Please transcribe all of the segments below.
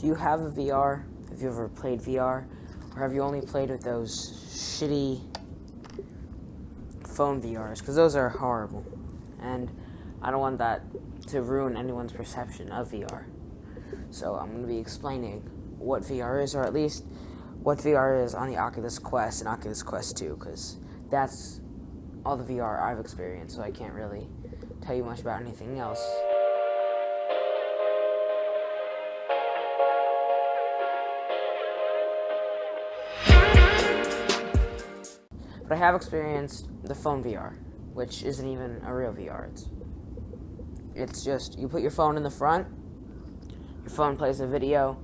Do you have a VR? Have you ever played VR? Or have you only played with those shitty phone VRs? Because those are horrible. And I don't want that to ruin anyone's perception of VR. So I'm going to be explaining what VR is, or at least what VR is on the Oculus Quest and Oculus Quest 2, because that's all the VR I've experienced, so I can't really tell you much about anything else. But I have experienced the phone VR, which isn't even a real VR. It's just, you put your phone in the front, your phone plays a video,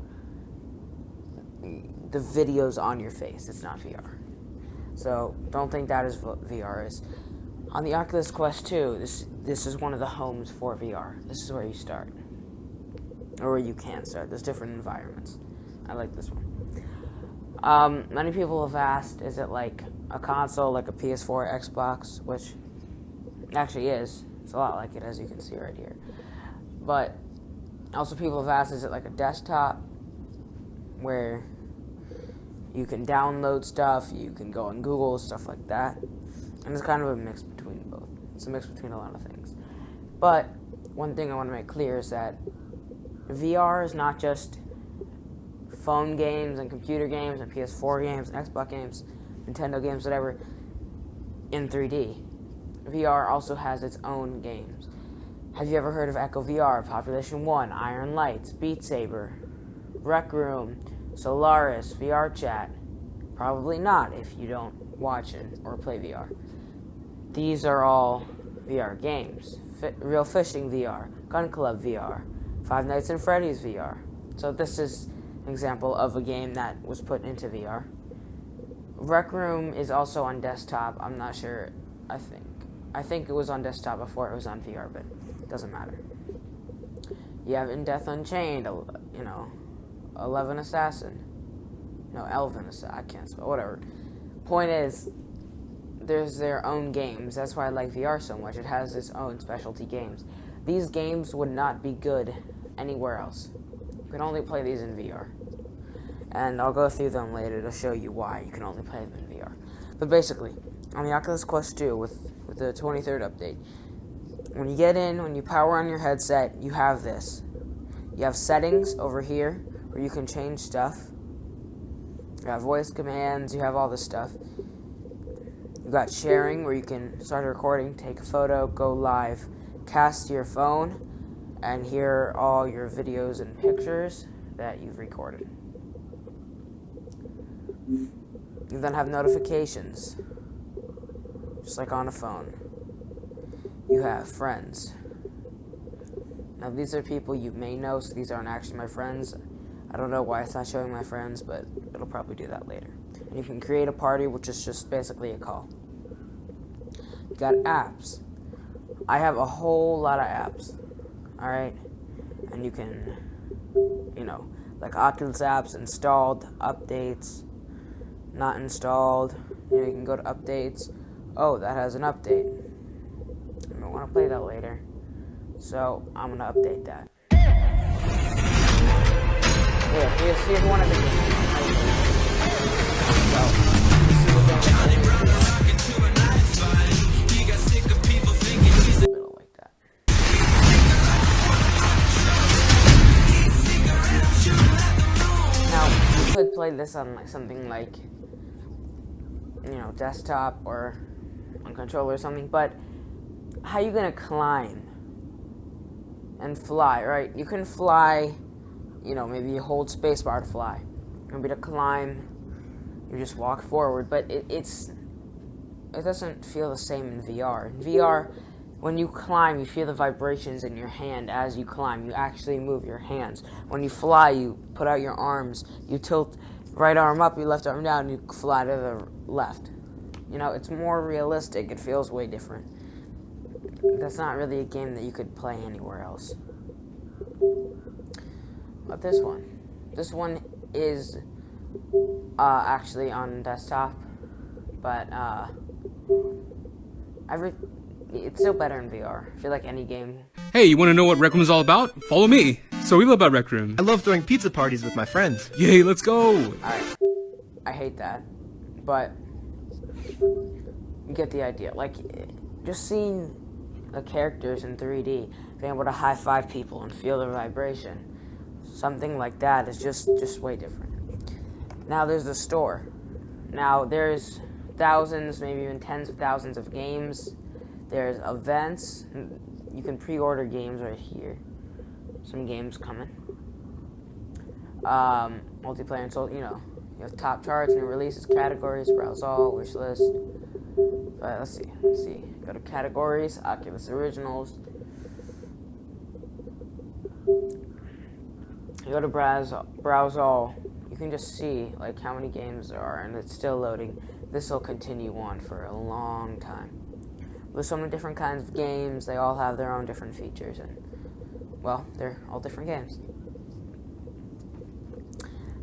the video's on your face, it's not VR. So, don't think that is what VR is. On the Oculus Quest 2, this is one of the homes for VR. This is where you start. Or where you can start. There's different environments. I like this one. Many people have asked, is it like a console, like a PS4, Xbox, which it actually is. It's a lot like it, as you can see right here. But also people have asked, is it like a desktop where you can download stuff, you can go on Google, stuff like that. And it's kind of a mix between both. It's a mix between a lot of things. But one thing I want to make clear is that VR is not just phone games and computer games and PS4 games and Xbox games, Nintendo games, whatever, in 3D. VR also has its own games. Have you ever heard of Echo VR, Population 1, Iron Lights, Beat Saber, Rec Room, Solaris, VR Chat? Probably not if you don't watch it or play VR. These are all VR games. Real Fishing VR, Gun Club VR, Five Nights at Freddy's VR. So this is an example of a game that was put into VR. Rec Room is also on desktop. I'm not sure. I think it was on desktop before it was on VR, but it doesn't matter. You have In Death Unchained, Elven Assassin. No, Elven Assassin. I can't spell. Whatever. Point is, there's their own games. That's why I like VR so much. It has its own specialty games. These games would not be good anywhere else. You can only play these in VR. And I'll go through them later to show you why you can only play them in VR. But basically, on the Oculus Quest 2 with the 23rd update, when you get in, when you power on your headset, you have this. You have settings over here where you can change stuff. You have voice commands, you have all this stuff. You've got sharing where you can start a recording, take a photo, go live, cast to your phone, and hear all your videos and pictures that you've recorded. You then have notifications, just like on a phone. You have friends. Now these are people you may know, so these aren't actually my friends. I don't know why it's not showing my friends, but it'll probably do that later. And you can create a party, which is just basically a call. You got apps. I have a whole lot of apps, alright? And you can, like Oculus apps installed, updates, not installed. You can go to updates. Oh, that has an update. I don't want to play that later, so I'm going to update that. Yeah, here's one of the games. So, this is what Johnny Brown rocking to a night fight. He got sick of people thinking he's a little like that. Now, you could play this on something like, desktop or on controller or something, but how are you gonna climb and fly, right? You can fly, maybe you hold spacebar to fly. Maybe to climb, you just walk forward, but it doesn't feel the same in VR. In VR, when you climb, you feel the vibrations in your hand as you climb. You actually move your hands. When you fly, you put out your arms, you tilt right arm up, your left arm down, you fly to the left. It's more realistic. It feels way different. That's not really a game that you could play anywhere else. But this one is actually on desktop, but it's still better in VR. I feel like any game. Hey, you want to know what Rec Room is all about? Follow me. So we love about Rec Room. I love throwing pizza parties with my friends. Yay, let's go! Alright. I hate that. But you get the idea. Like, just seeing the characters in 3D, being able to high-five people and feel their vibration, something like that is just way different. Now there's the store. Now there's thousands, maybe even tens of thousands of games. There's events. You can pre-order games right here. Some games coming. Multiplayer and so, you know, you have top charts, new releases, categories, browse all, wish list. Let's see. Go to categories, Oculus Originals. You go to browse all. You can just see like how many games there are, and it's still loading. This will continue on for a long time. There's so many different kinds of games. They all have their own different features, and well, they're all different games.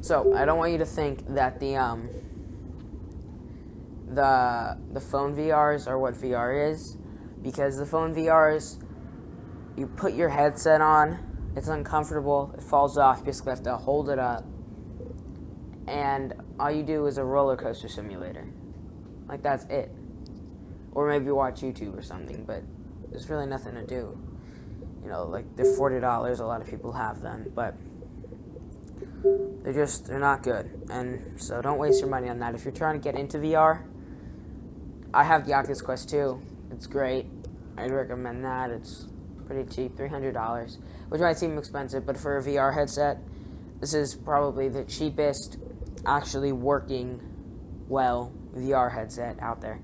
So I don't want you to think that the phone VRs are what VR is, because the phone VRs, you put your headset on, it's uncomfortable, it falls off, you basically have to hold it up, and all you do is a roller coaster simulator. Like, that's it. Or maybe watch YouTube or something, but there's really nothing to do. You know, like, they're $40, a lot of people have them, but they're not good. And so don't waste your money on that. If you're trying to get into VR, I have the Oculus Quest 2. It's great. I'd recommend that. It's pretty cheap, $300, which might seem expensive, but for a VR headset, this is probably the cheapest actually working well VR headset out there.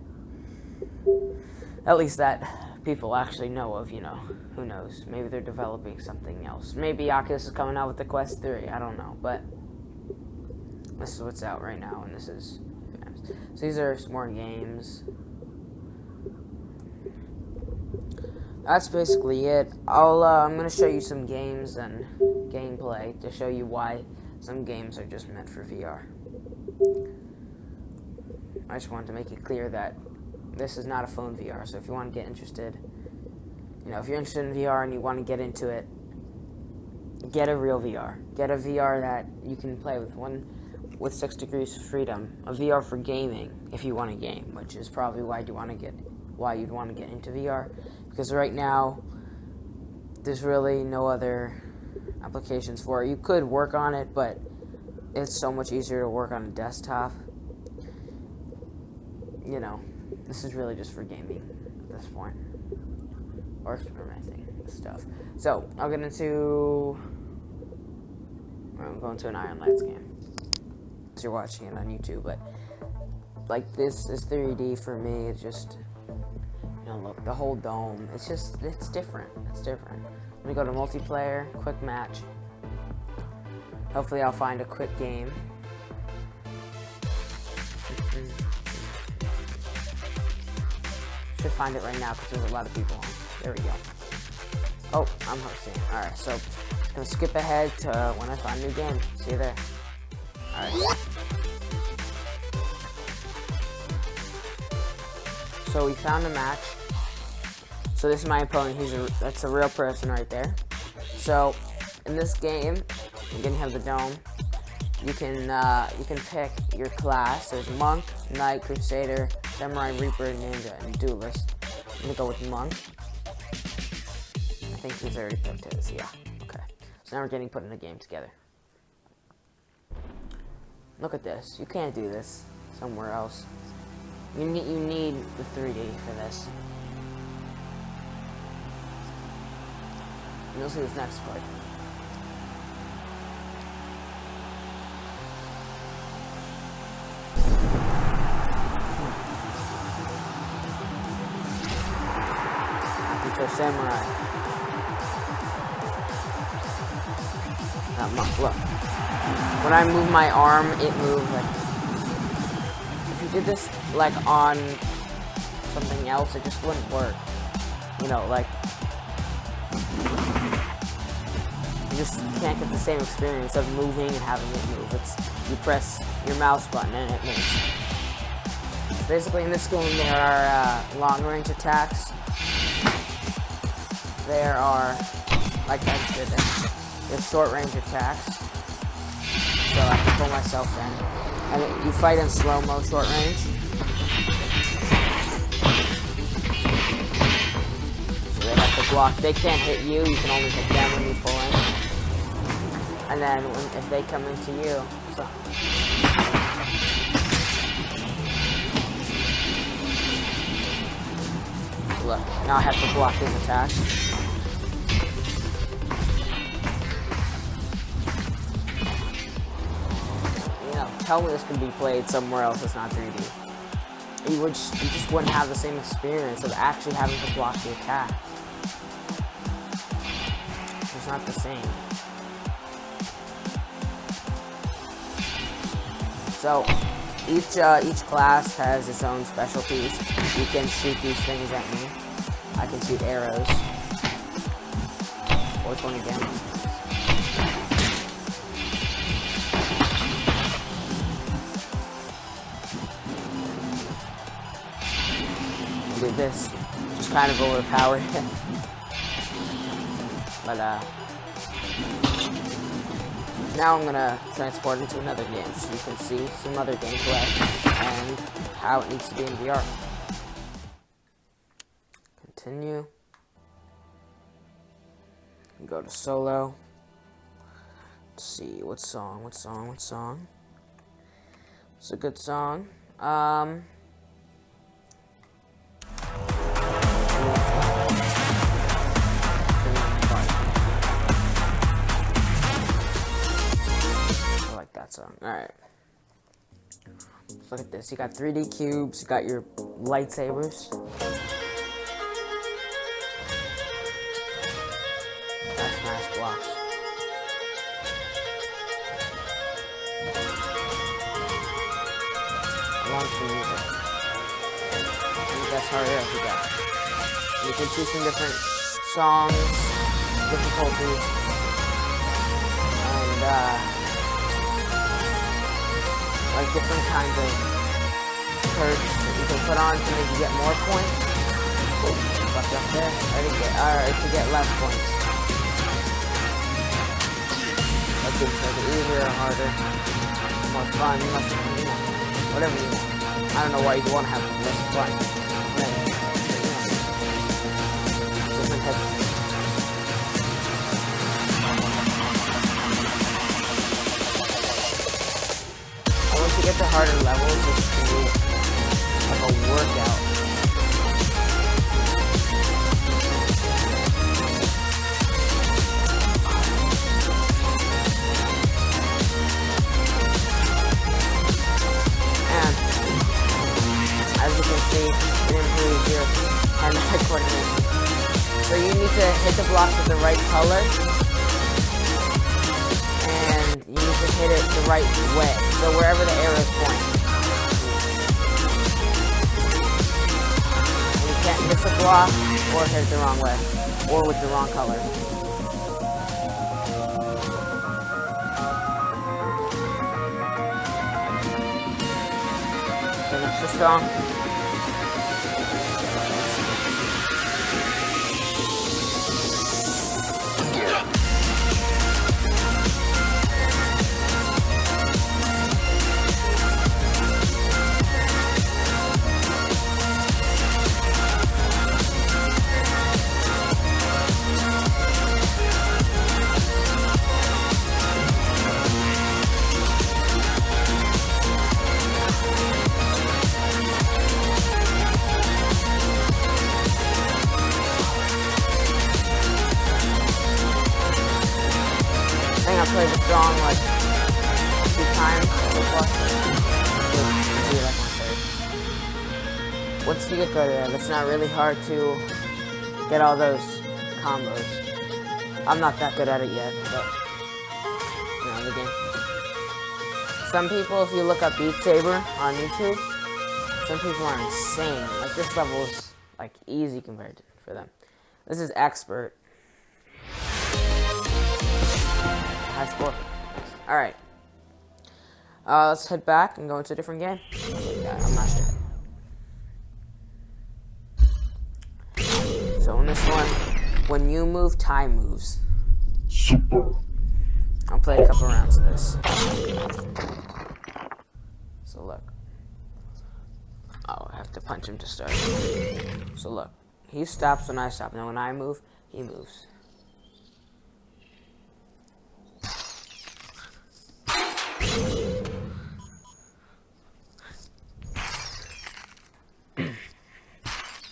At least that people actually know of, you know. Who knows? Maybe they're developing something else. Maybe Oculus is coming out with the Quest 3. I don't know, but this is what's out right now, and this is... So these are some more games. That's basically it. I'm going to show you some games and gameplay to show you why some games are just meant for VR. I just wanted to make it clear that this is not a phone VR, so if you want to get interested, you know, if you're interested in VR and you want to get into it, get a real VR. Get a VR that you can play with, one with 6 degrees of freedom. A VR for gaming, if you want to game, which is probably why you'd want to get into VR. Because right now, there's really no other applications for it. You could work on it, but it's so much easier to work on a desktop. You know, this is really just for gaming at this point. Or experimenting with stuff. So, I'm going to an Iron Lights game. As you're watching it on YouTube, but like, this is 3D for me. It's just, you know, look, the whole dome. It's different. It's different. Let me go to multiplayer, quick match. Hopefully, I'll find a quick game. Should find it right now because there's a lot of people on. There we go. Oh, I'm hosting. Alright, so just gonna skip ahead to when I find a new game. See you there. Alright. So we found a match. So this is my opponent. That's a real person right there. So in this game, you're gonna have the dome. You can pick your class. There's Monk, Knight, Crusader, Samurai, Reaper, Ninja, and Duelist. I'm gonna go with Monk. I think he's already picked his. Yeah. Okay. So now we're getting put in a game together. Look at this. You can't do this somewhere else. You need the 3D for this. And you'll see this next part. Samurai. Look. When I move my arm, it moves like... If you did this, like, on something else, it just wouldn't work. You know, like... You just can't get the same experience of moving and having it move. You press your mouse button and it moves. So basically, in this game, there are long-range attacks. There are, like I did there. There's short range attacks. So I can pull myself in. And you fight in slow-mo short range. So they have to block. They can't hit you. You can only hit them when you pull in. And then if they come into you, so look, now I have to block his attacks. You know, tell me this can be played somewhere else that's not 3D. You just wouldn't have the same experience of actually having to block the attacks. It's not the same. So, each class has its own specialties. You can shoot these things at me. I can shoot arrows. Fourth one again. Do this. Just kind of overpowered. But, now I'm gonna transport into another game so you can see some other gameplay and how it needs to be in VR. Continue. Go to solo. Let's see, what song? It's a good song. Song. Alright. Look at this. You got 3D cubes, you got your lightsabers. That's nice blocks. Launch the music. And guess how else you got. You can choose some different songs, difficulties, and like different kinds of perks that you can put on to make you get more points. Oh, fucked up there. Alright, to get less points. That can make it easier or harder. More fun, less fun, you know. Whatever you want. I don't know why you'd want to have less fun. Different types of to get to harder levels, it's going to be like a workout. And as you can see, it improves your hand-eye coordination. So you need to hit the blocks with the right color, and you need to hit it the right way. So wherever the arrows point. And you can't miss a block or hit it the wrong way. Or with the wrong color. Finish the song. I played the song like 2 times so far. It'll be like my third. Once you get good at it, it's not really hard to get all those combos. I'm not that good at it yet, but you know the game. Some people, if you look up Beat Saber on YouTube, some people are insane. Like this level is like easy compared to for them. This is expert. High score. Alright. Let's head back and go into a different game. Yeah, I'm not sure. So in this one, when you move, time moves. Super I'll play a couple rounds of this. So look. Oh, I have to punch him to start. So look. He stops when I stop. Now when I move, he moves.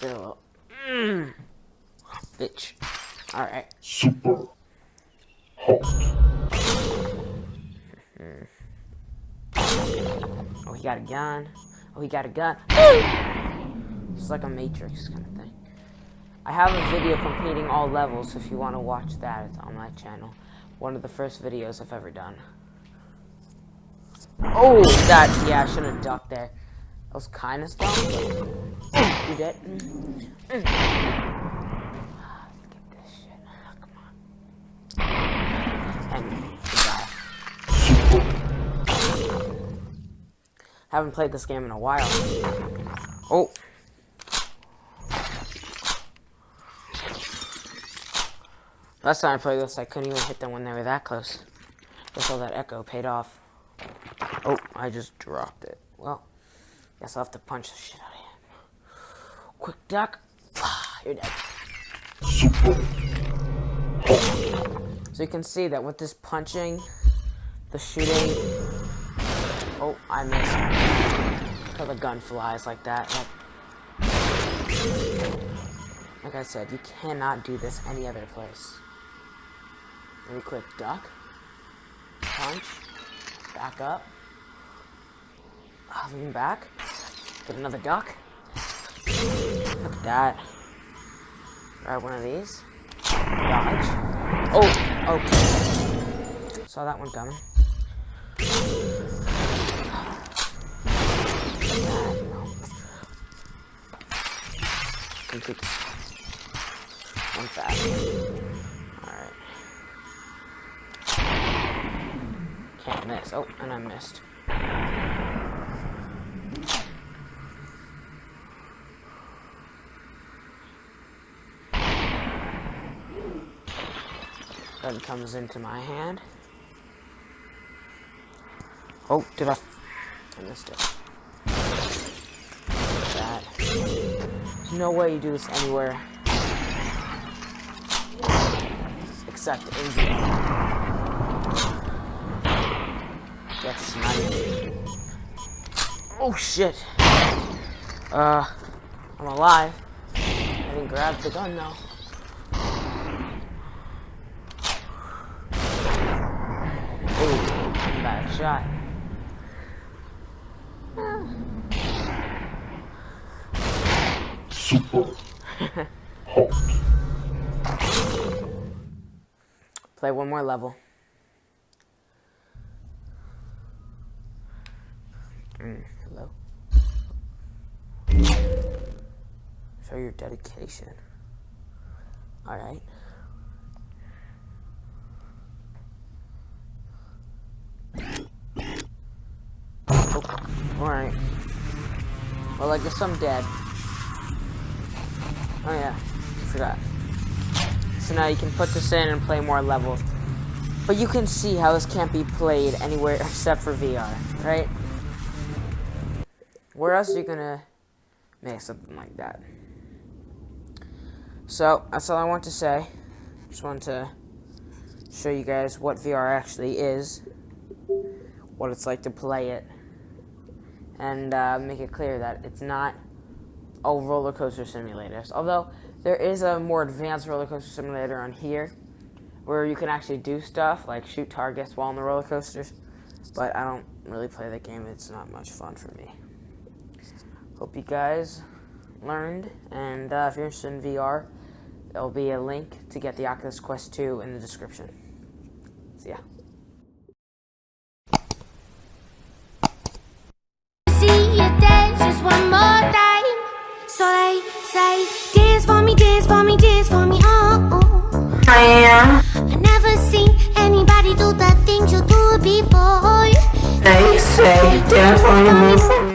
Get a little. Bitch. Alright. Super hot. Oh, he got a gun. Oh, he got a gun. It's like a Matrix kind of thing. I have a video completing all levels if you want to watch that. It's on my channel. One of the first videos I've ever done. Oh, that. Yeah, I should have ducked there. That was kind of dumb. You dead? Skip this shit. Oh, come on. And goodbye. Haven't played this game in a while. Oh. Last time I played this, I couldn't even hit them when they were that close. Guess all that echo paid off. Oh, I just dropped it. Well, guess I'll have to punch the shit out of him. Quick duck. You're dead. So you can see that with this punching, the shooting. Oh, I missed. How the gun flies like that. Like I said, you cannot do this any other place. Really quick duck. Punch. Back up. Lean back. Get another duck. Look at that. Grab one of these. Dodge. Oh, okay. Saw that one coming. Complete. One fast. Alright. Can't miss. Oh, and I missed. Gun comes into my hand. Oh, did I missed it. That. There's no way you do this anywhere except India. Get sniped. Oh shit. I'm alive. I didn't grab the gun though. Oh, bad shot. Super hot. Play one more level. Hello. Show your dedication. Alright. Oh, alright. Well, I guess I'm dead. Oh yeah, I forgot. So now you can put this in and play more levels. But you can see how this can't be played anywhere except for VR, right? Where else are you gonna make something like that? So, that's all I want to say. Just wanted to show you guys what VR actually is, what it's like to play it, and make it clear that it's not all roller coaster simulators. Although there is a more advanced roller coaster simulator on here where you can actually do stuff like shoot targets while on the roller coasters, but I don't really play the game. It's not much fun for me. Hope you guys learned, and if you're interested in VR, there'll be a link to get the Oculus Quest 2 in the description. See ya. See you dance just one more time. So they say, dance for me, dance for me, dance for me, oh, oh. I never seen anybody do the things you do before. They say, dance for me, move for me.